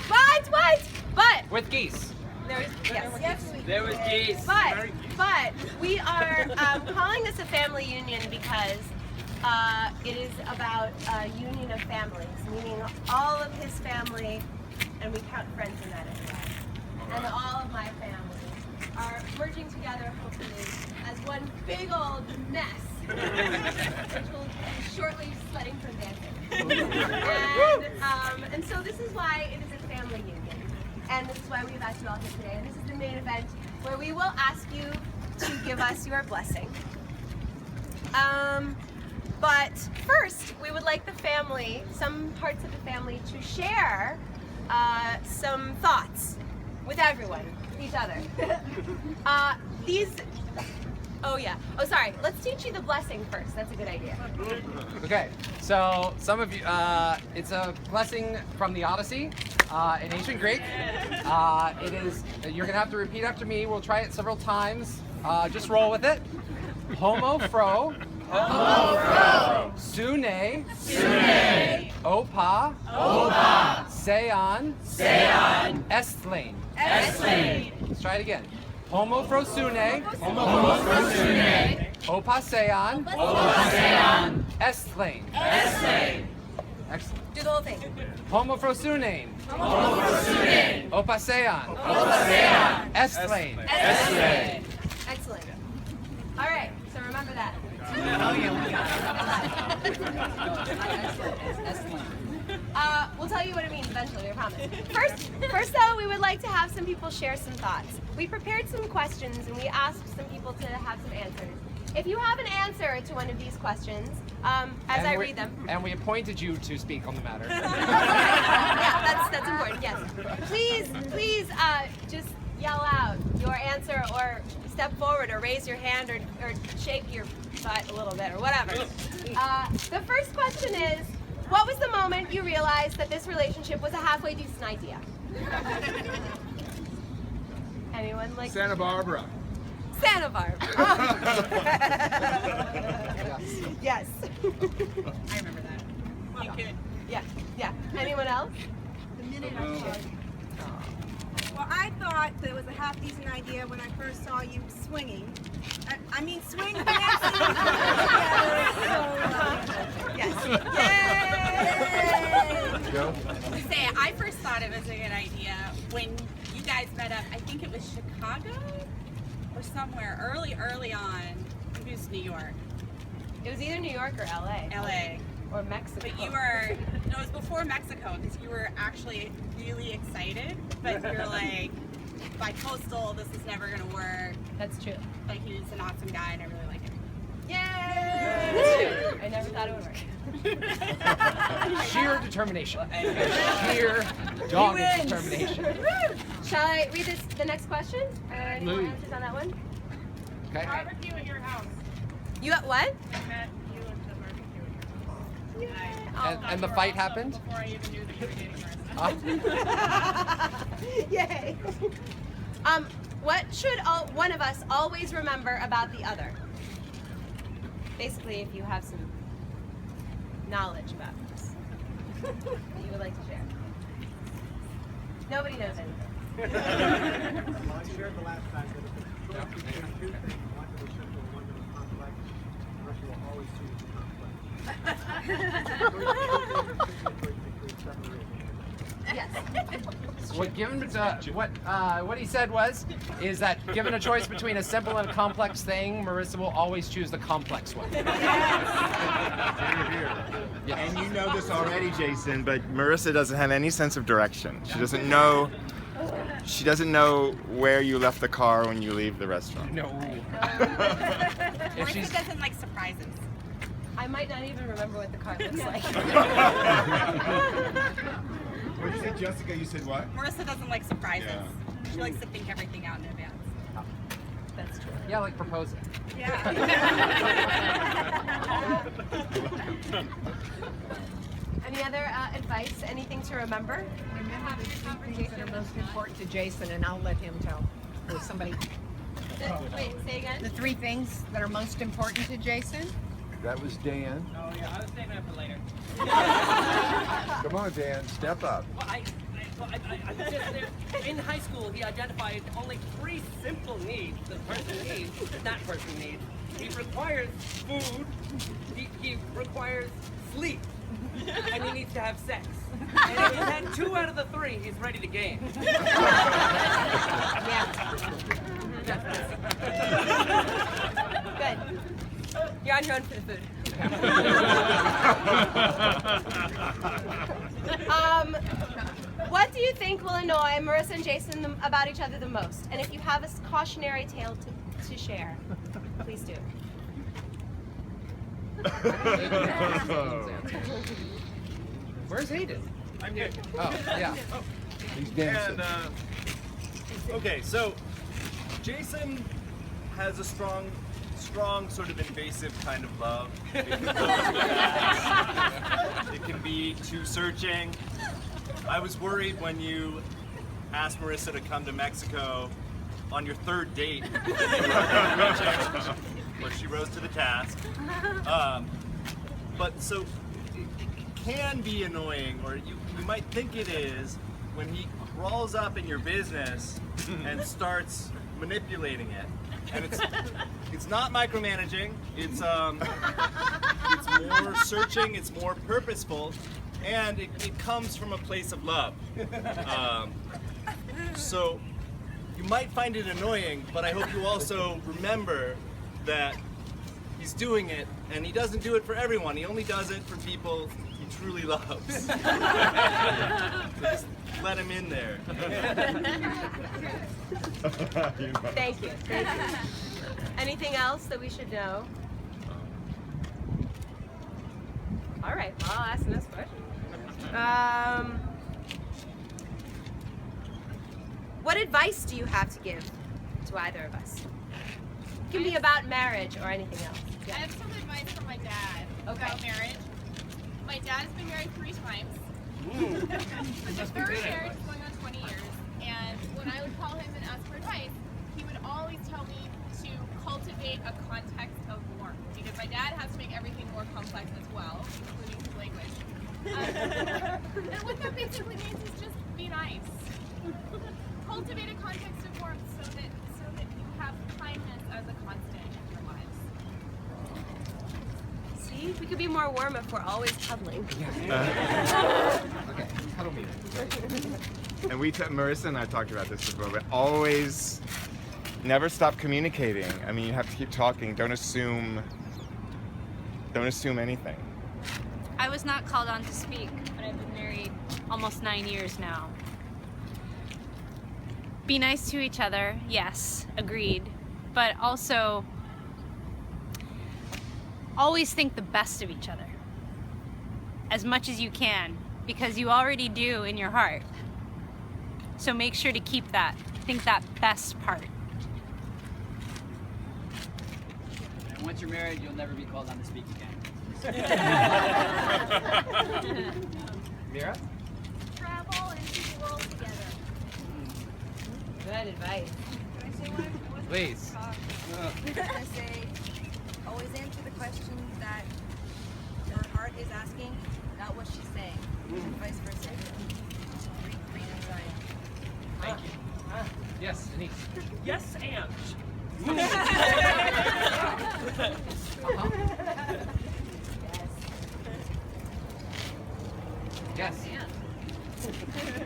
Friday. But With geese. there was geese. But we are calling this a family union because it is about a union of families, meaning all of his family, and we count friends in that as well, and all of my family are merging together, hopefully, as one big old mess, which will be shortly sledding from dancing. And so this is why it is a family union. And this is why we've asked you all here today. And this is the main event where we will ask you to give us your blessing. But first, we would like the family, some parts of the family, to share some thoughts with everyone, with each other. Let's teach you the blessing first. That's a good idea. Okay, so some of you, it's a blessing from the Odyssey in ancient Greek. It is, you're gonna have to repeat after me. We'll try it several times. Just roll with it. Homo fro. Homo fro. Sune. Sune. Opa. Opa. Seon. Seon. Estlane. Estlane. Let's try it again. Homo fro sune. Homo fro sune. Opa seon. Opa seon. Estlane. Estlane. Excellent. Do the whole thing. Homo fro sune. Homo fro sune. Opa seon. Opa seon. Estlane. Estlane. Excellent. All right, so remember that. We'll tell you what it means eventually, I promise. First though, we would like to have some people share some thoughts. We prepared some questions and we asked some people to have some answers. If you have an answer to one of these questions, as I read them. And we appointed you to speak on the matter. Yeah, that's important, yes. Please just yell out your answer or step forward or raise your hand or shake your butt a little bit or whatever. The first question is, what was the moment you realized that this relationship was a halfway decent idea? Anyone like Santa Barbara. Santa Barbara. Oh. Yes. I remember that. You could. Yeah. Anyone else? The minute I saw you. Well, I thought that it was a half decent idea when I first saw you swinging. I mean, swing dancing together. Yes. Yay! Go. Say, I first thought it was a good idea when you guys met up. I think it was Chicago or somewhere early on. Maybe it was New York. It was either New York or LA. LA. Or Mexico. But you were, no, it was before Mexico because you were actually really excited, but you're like, by coastal, this is never going to work. That's true. But he's an awesome guy and I really like him. Yay! That's true. I never thought it would work. Sheer determination. Sheer dogged determination. Shall I read the next question? Any more answers on that one? Okay. Barbecue at your house. You at what? I met you at the barbecue at your house. And the fight happened? Before I even knew that you were dating Marissa. Yay! What should one of us always remember about the other? Basically, if you have some knowledge about this that you would like to share. Nobody knows anything. Well, I shared the last time that if it's two things, one that was simple and one that was complex, Marissa will always choose the complex. Yes. What he said is that given a choice between a simple and a complex thing, Marissa will always choose the complex one. And you know this already, Jason, but Marissa doesn't have any sense of direction. She doesn't know. She doesn't know where you left the car when you leave the restaurant. No. Marissa doesn't like surprises. I might not even remember what the car looks like. What did you say, Jessica? You said what? Marissa doesn't like surprises. Yeah. She likes to think everything out in advance. That's true. Yeah, like proposing. Yeah. Any other advice? Anything to remember? Remember the three things that are most important to Jason, and I'll let him tell. Or somebody. Wait, say again? The three things that are most important to Jason. That was Dan. Oh yeah, I was saving it for later. Come on, Dan, step up. Well, I was just there. In high school, he identified only 3 simple needs that person needs. He requires food, he requires sleep, and he needs to have sex. And if he's had 2 out of the 3, he's ready to game. Good. You're on your own for the food. What do you think will annoy Marissa and Jason about each other the most? And if you have a cautionary tale to share, please do. Where's Hayden? I'm here. Oh, yeah. He's dancing. And, okay, so Jason has a strong sort of invasive kind of love. It can be too searching. I was worried when you asked Marissa to come to Mexico on your 3rd date, where she rose to the task. But so it can be annoying, or you might think it is, when he crawls up in your business and starts manipulating it. And it's not micromanaging. It's more searching. It's more purposeful, and it comes from a place of love. So you might find it annoying, but I hope you also remember that he's doing it, and he doesn't do it for everyone. He only does it for people he truly loves. So just let him in there. Thank you. Thank you. Anything else that we should know? All right, well, I'll ask the next question. What advice do you have to give to either of us? It can be about marriage or anything else. I have some advice from my dad about marriage. My dad has been married 3 times. The third marriage is going on 20 years. And when I would call him and ask for advice, he would always tell me to cultivate a context of warmth. Because my dad has to make everything more complex as well, including his language. And what that basically means is just be nice. Cultivate a context of warmth so that you have kindness as a constant in your lives. See, we could be more warm if we're always cuddling. Okay, cuddle me. And Marissa and I talked about this before, but always never stop communicating. I mean, you have to keep talking. Don't assume anything. I was not called on to speak, but I've been married almost 9 years now. Be nice to each other, yes, agreed, but also always think the best of each other as much as you can, because you already do in your heart. So make sure to keep that, think that best part. And once you're married, you'll never be called on to speak again. Mira? Travel and see the world together. Good advice. Can I say one? Please. I say, always answer the questions that her heart is asking, not what she's saying, and vice versa. Read and write. Thank you. Yes, Denise. Yes, and. Yes.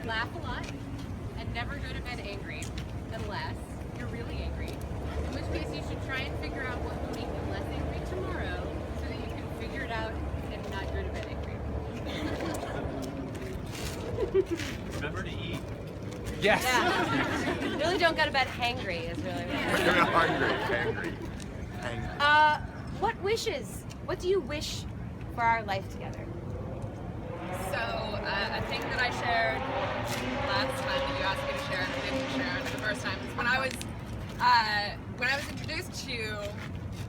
Laugh a lot and never go to bed angry unless you're really angry. In which case you should try and figure out what will make you less angry tomorrow so that you can figure it out and not go to bed angry. Remember to eat. Yes. Yeah. Really don't go to bed hangry is really what Angry. What what do you wish for our life together? So a thing that I shared last time that you asked me to share and I didn't share the first time is when I was introduced to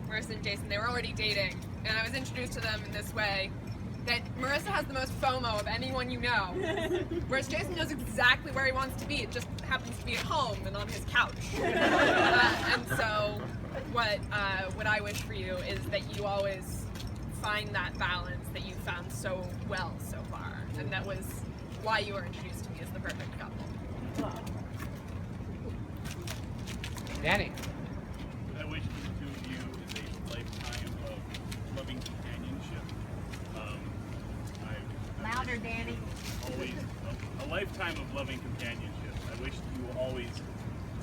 Marissa and Jason, they were already dating, and I was introduced to them in this way. That Marissa has the most FOMO of anyone you know, whereas Jason knows exactly where he wants to be. It just happens to be at home and on his couch. And so, what I wish for you is that you always find that balance that you found so well so far, and that was why you were introduced to me as the perfect couple. Danny. I wish the two of you is a lifetime of loving companionship. Louder, Danny. Always a lifetime of loving companionship. I wish you will always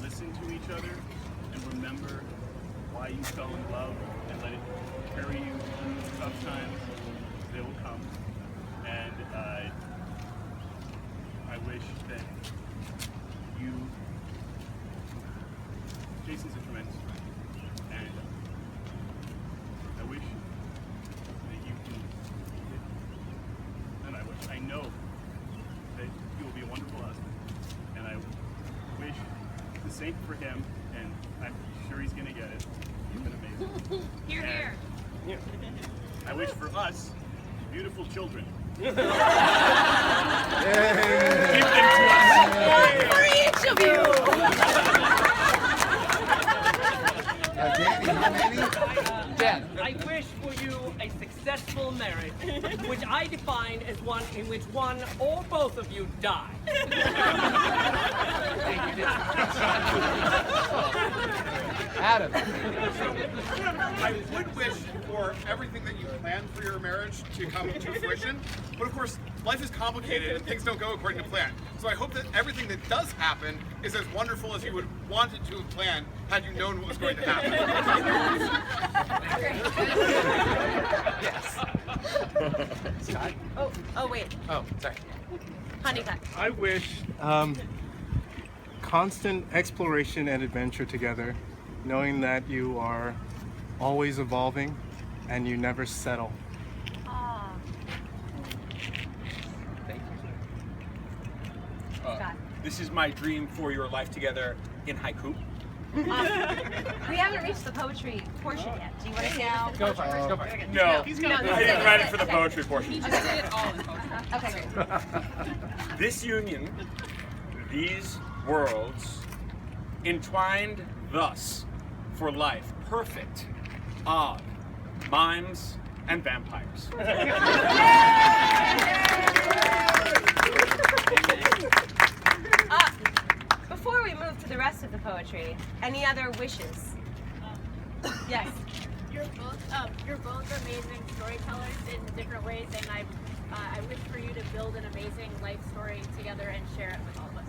listen to each other and remember why you fell in love and let it carry you through the tough times. They will come. And I wish that you, Jason's a tremendous friend, and I wish that you can, and I know that you will be a wonderful husband, and I wish the same for him, and I'm sure he's going to get it. He's been amazing. Hear, hear. I wish for us beautiful children. Give them to us. For each of you. Dan. I wish for you a successful marriage, which I define as one in which one or both of you die. Adam. I would wish for everything that you planned for your marriage to come to fruition, but of course, life is complicated and things don't go according to plan. So I hope that everything that does happen is as wonderful as you would want it to have planned had you known what was going to happen. Yes. Scott? Oh wait. Oh, sorry. Honeycut. I wish constant exploration and adventure together, knowing that you are always evolving and you never settle. This is my dream for your life together in haiku. We haven't reached the poetry portion yet. Do you want to say now? Go for it. Go for it. No, I didn't write it for the poetry portion. He just did it all in poetry. Okay, great. This union, these worlds, entwined thus for life, perfect, odd, mimes, and vampires. Before we move to the rest of the poetry, any other wishes? Yes. You're both amazing storytellers in different ways, and I wish for you to build an amazing life story together and share it with all of us.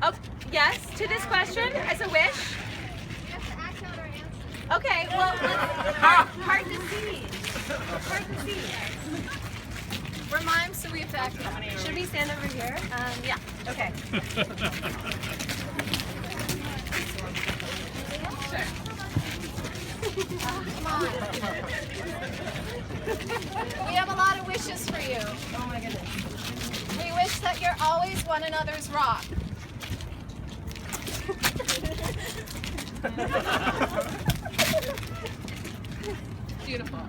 Oh, yes, to this question as a wish. You have to act out our answers. Okay, well, hard to see. Hard to see. We're mimes, so we have to act out. Should we stand over here? Yeah. Okay. Come on. We have a lot of wishes for you. Oh my goodness. We wish that you're always one another's rock. Beautiful.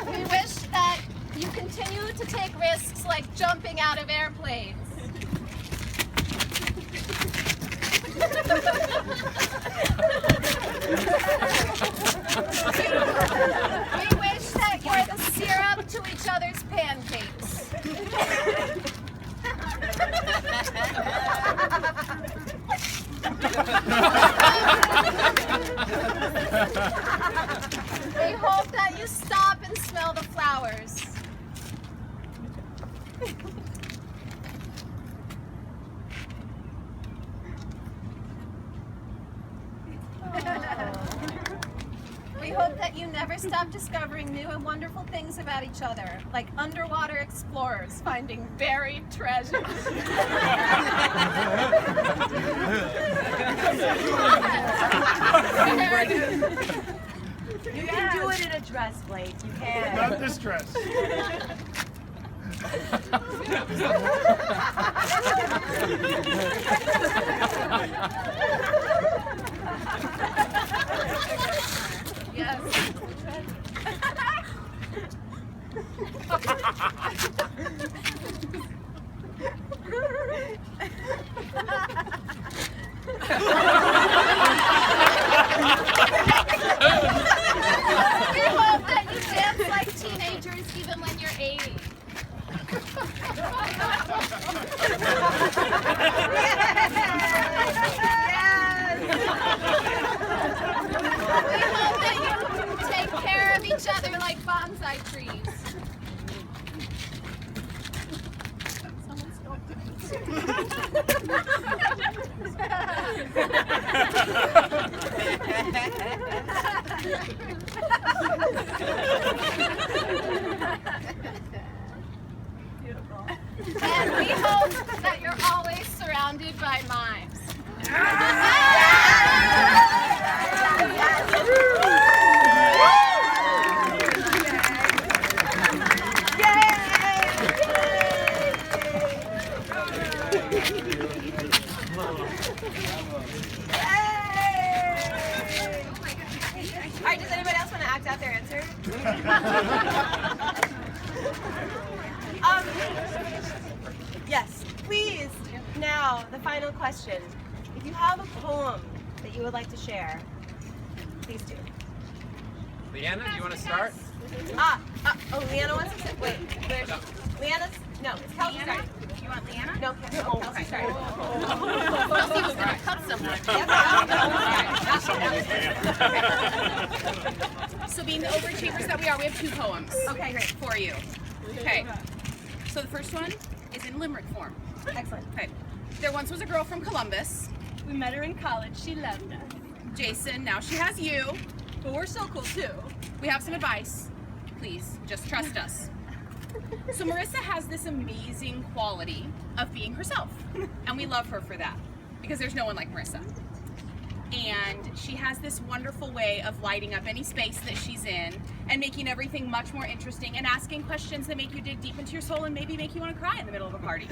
We wish that you continue to take risks like jumping out of airplanes. We wish that you're the syrup to each other's pancakes. We hope that you stop and smell the flowers. We hope that you never stop discovering new and wonderful things about each other, like underwater explorers finding buried treasure. You can do it in a dress, Blake. You can. Not this dress. Yes. We hope that you dance like teenagers even when you're 80. We hope that you take care of each other like bonsai trees. And we hope that you're always surrounded by mimes. All right, does anybody else want to act out their answer? Yes, please. Now, the final question. If you have a poem that you would like to share, please do. Leanna, do you want to start? Leanna wants to say. Wait, where's Leanna's? No, it's Kelsey. Leanna? You want Leanna? No, Kelsey started. Kelsey was going to cut someone. So being the overachievers that we are, we have 2 poems. Okay, great. For you. Okay. So the first one is in limerick form. Excellent. Okay. There once was a girl from Columbus. We met her in college. She loved us. Jason, now she has you. But we're so cool too. We have some advice. Please, just trust us. So Marissa has this amazing quality of being herself. And we love her for that. Because there's no one like Marissa. And she has this wonderful way of lighting up any space that she's in and making everything much more interesting and asking questions that make you dig deep into your soul and maybe make you want to cry in the middle of a party.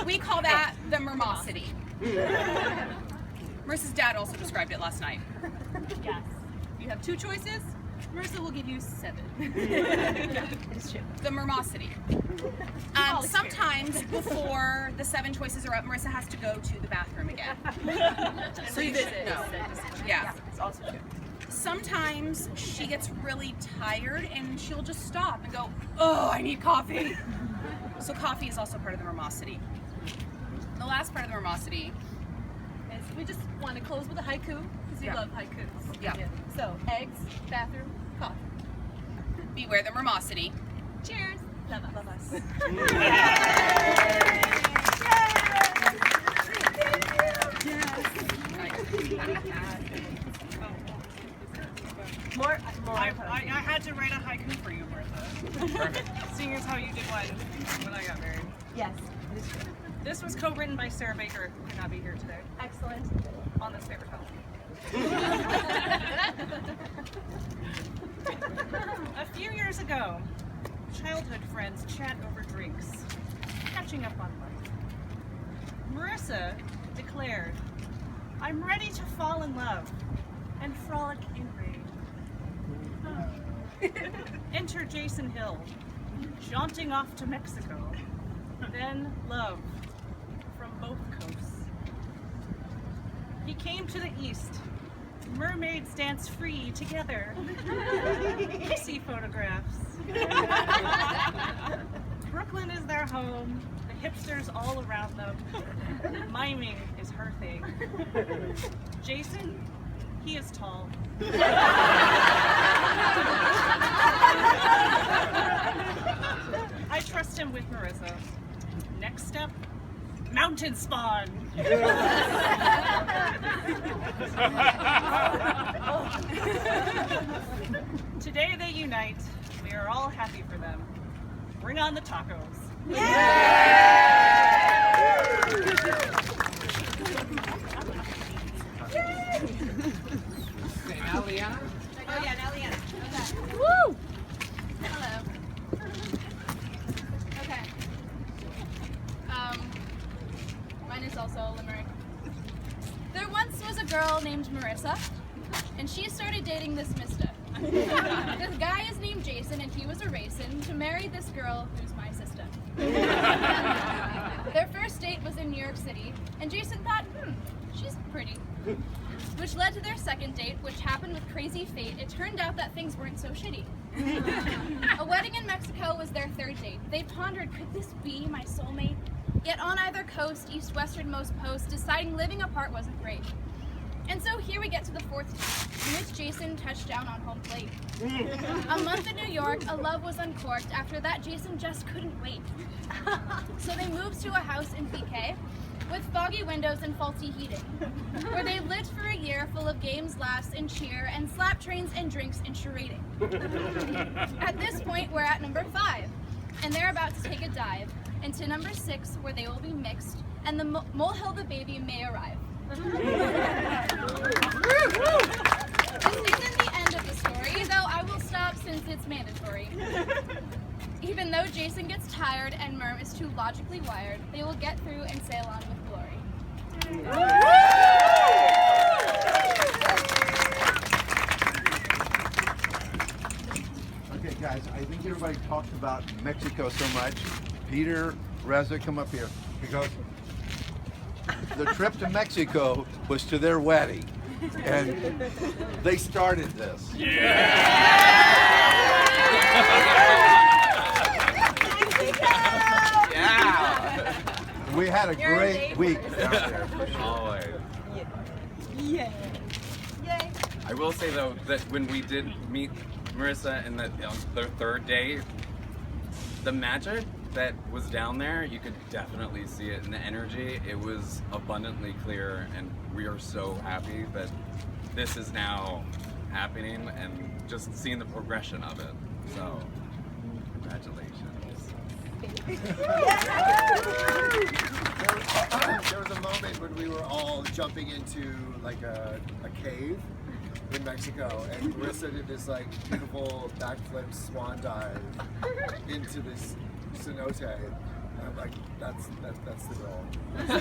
We call that the mermosity. Marissa's dad also described it last night. Yes. You have 2 choices. Marissa will give you 7. It's true. The mermosity. Sometimes before the 7 choices are up, Marissa has to go to the bathroom again. So you should know. Yeah. It's also true. Sometimes she gets really tired and she'll just stop and go, oh, I need coffee. So coffee is also part of the mermosity. The last part of the mermosity is we just want to close with a haiku because we love haikus. Yeah. So eggs, bathroom, coffee. Beware the mermosity. Cheers. Love us. Love us. More. I had to write a haiku for you, Martha. Perfect. Seeing as how you did one when I got married. Yes, it is true. This was co-written by Sarah Baker, who could not be here today. Excellent. On this paper towel. A few years ago, childhood friends chat over drinks, catching up on life. Marissa declared, "I'm ready to fall in love and frolic in rain." Enter Jason Hill, jaunting off to Mexico. Then love from both coasts. He came to the east. Mermaids dance free together. Kissy photographs. Brooklyn is their home. The hipsters all around them. Miming is her thing. Jason, he is tall. I trust him with Marissa. Next step, mountain spawn. Today they unite. We are all happy for them. Bring on the tacos. Okay, now Leanna. Oh yeah, now Leanna. Okay. Woo! Hello. Okay. Mine is also a limerick. There once was a girl named Marissa, and she started dating this mister. This guy is named Jason, and he was a racin' to marry this girl who's my sister. Their first date was in New York City, and Jason thought, she's pretty. Which led to their second date, which happened with crazy fate. It turned out that things weren't so shitty. A wedding in Mexico was their third date. They pondered, could this be my soulmate? Yet on either coast, east-westernmost post, deciding living apart wasn't great. And so here we get to the fourth date, in which Jason touched down on home plate. A month in New York, a love was uncorked. After that, Jason just couldn't wait. So they moved to a house in PK with foggy windows and faulty heating, where they lived for a year full of games, laughs, and cheer, and slap trains and drinks and charading. At this point, we're at number 5, and they're about to take a dive into number 6, where they will be mixed, and the molehill the baby may arrive. This isn't the end of the story, though I will stop since it's mandatory. Even though Jason gets tired and Merm is too logically wired, they will get through and sail on with glory. Okay, guys, I think everybody talks about Mexico so much. Peter, Reza, come up here. Because the trip to Mexico was to their wedding, and they started this. Yeah. We had a great week down there. Always. Yay. Yay. I will say though that when we did meet Marissa and the third day, the magic that was down there, you could definitely see it in the energy. It was abundantly clear, and we are so happy that this is now happening and just seeing the progression of it. So, congratulations. There was a moment when we were all jumping into like a cave in Mexico, and Marissa did this like beautiful backflip swan dive into this cenote. And I'm like, that's the goal. That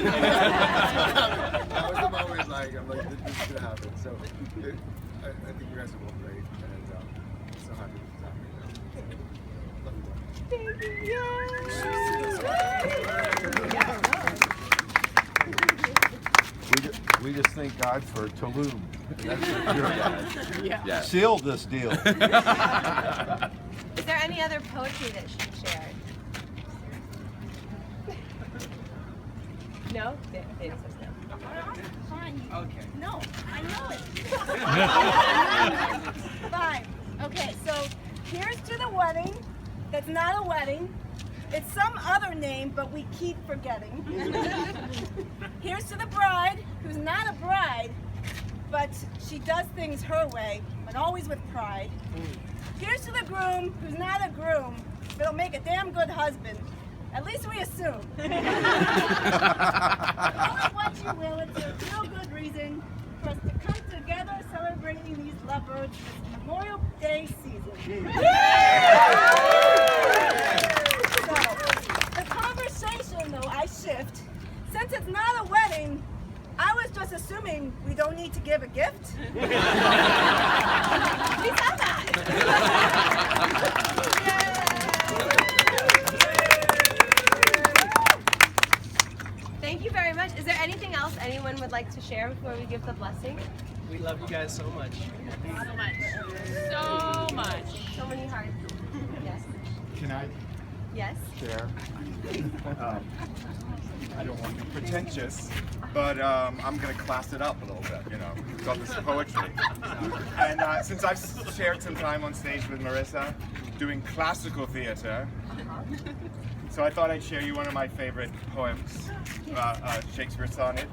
was the moment. Like I'm like, this is gonna happen. So I think you guys are both great, and I'm so happy this is happening now. Love you both. We just thank God for Tulum. That's Yeah. Sealed this deal. Is there any other poetry that she shared? No? Dana says no. Okay. No, I know it. Fine. Okay, so here's to the wedding that's not a wedding. It's some other name, but we keep forgetting. Here's to the bride, who's not a bride, but she does things her way, but always with pride. Here's to the groom, who's not a groom, but he'll make a damn good husband. At least we assume. Call it what you will, it's a real good reason for us to come together celebrating these lovebirds this Memorial Day season. So, the conversation though, I shift. Since it's not a wedding, I was just assuming we don't need to give a gift. We said that. Thank you very much. Is there anything else anyone would like to share before we give the blessing? We love you guys so much. So much. So much. So many hearts. Yes. Can I Yes. share? I don't want to be pretentious, but I'm going to class it up a little bit, you know, because this is poetry. And since I've shared some time on stage with Marissa doing classical theater, so I thought I'd share you one of my favorite poems, Shakespeare's sonnet,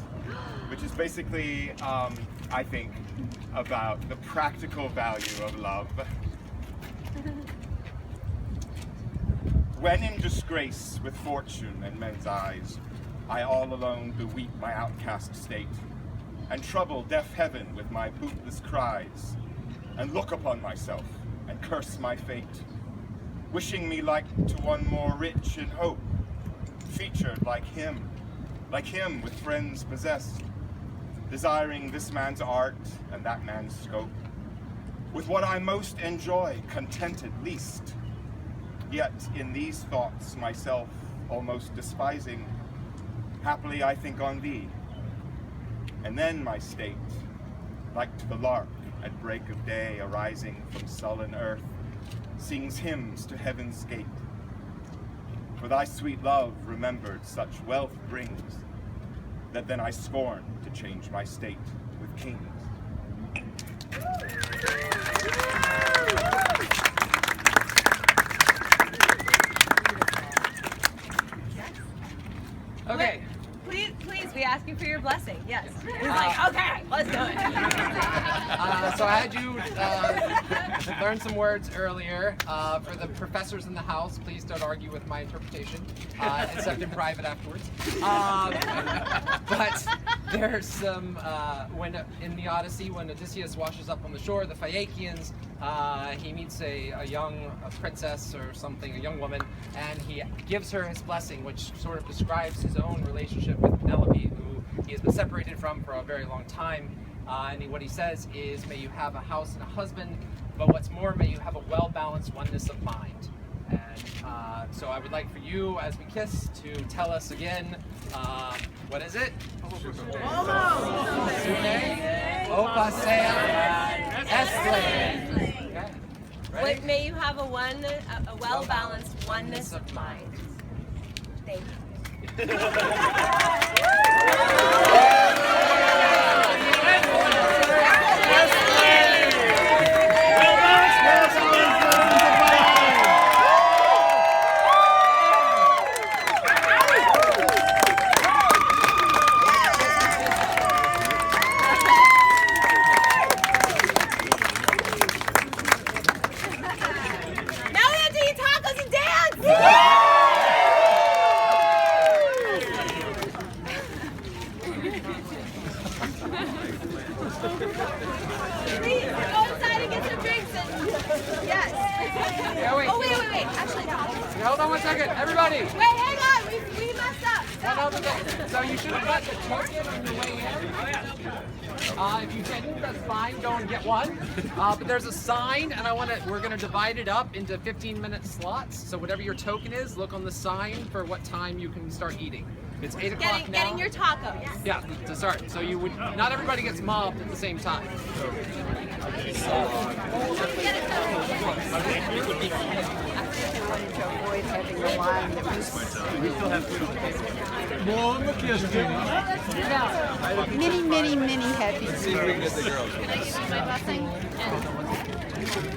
which is basically, I think, about the practical value of love. When in disgrace with fortune and men's eyes, I all alone beweep my outcast state, and trouble deaf heaven with my bootless cries, and look upon myself and curse my fate, wishing me like to one more rich in hope, featured like him with friends possessed, desiring this man's art and that man's scope, with what I most enjoy contented least, yet in these thoughts myself almost despising, Happily I think on thee. And then my state, like to the lark at break of day arising from sullen earth, sings hymns to heaven's gate. For thy sweet love remembered such wealth brings, that then I scorn to change my state with kings. Okay. Please, we ask you for your blessing. Yes. He's like, okay, let's do it. So I had you learn some words earlier. For the professors in the house, please don't argue with my interpretation, except in private afterwards. But there's some, when in the Odyssey, when Odysseus washes up on the shore, the Phaeacians, he meets a young princess or something, a young woman, and he gives her his blessing, which sort of describes his own relationship with Penelope, who he has been separated from for a very long time. And what he says is, may you have a house and a husband, but what's more, may you have a well-balanced oneness of mind. And so I would like for you, as we kiss, to tell us again, what is it? Okay. May you have a well-balanced oneness of mind. Thank you. Hold on one second, everybody. Wait, hang on. We messed up. One thing. So you should have got the token on your way in. If you didn't, that's fine. Go and get one. But there's a sign, and we're gonna divide it up into 15-minute slots. So whatever your token is, look on the sign for what time you can start eating. It's 8 o'clock now. Getting your tacos. Yeah, to start. So you would not everybody gets mobbed at the same time. Wanted to avoid having a line that was... We still have food. More No. Many happy. See if we can get the girls. Can I give you my blessing? And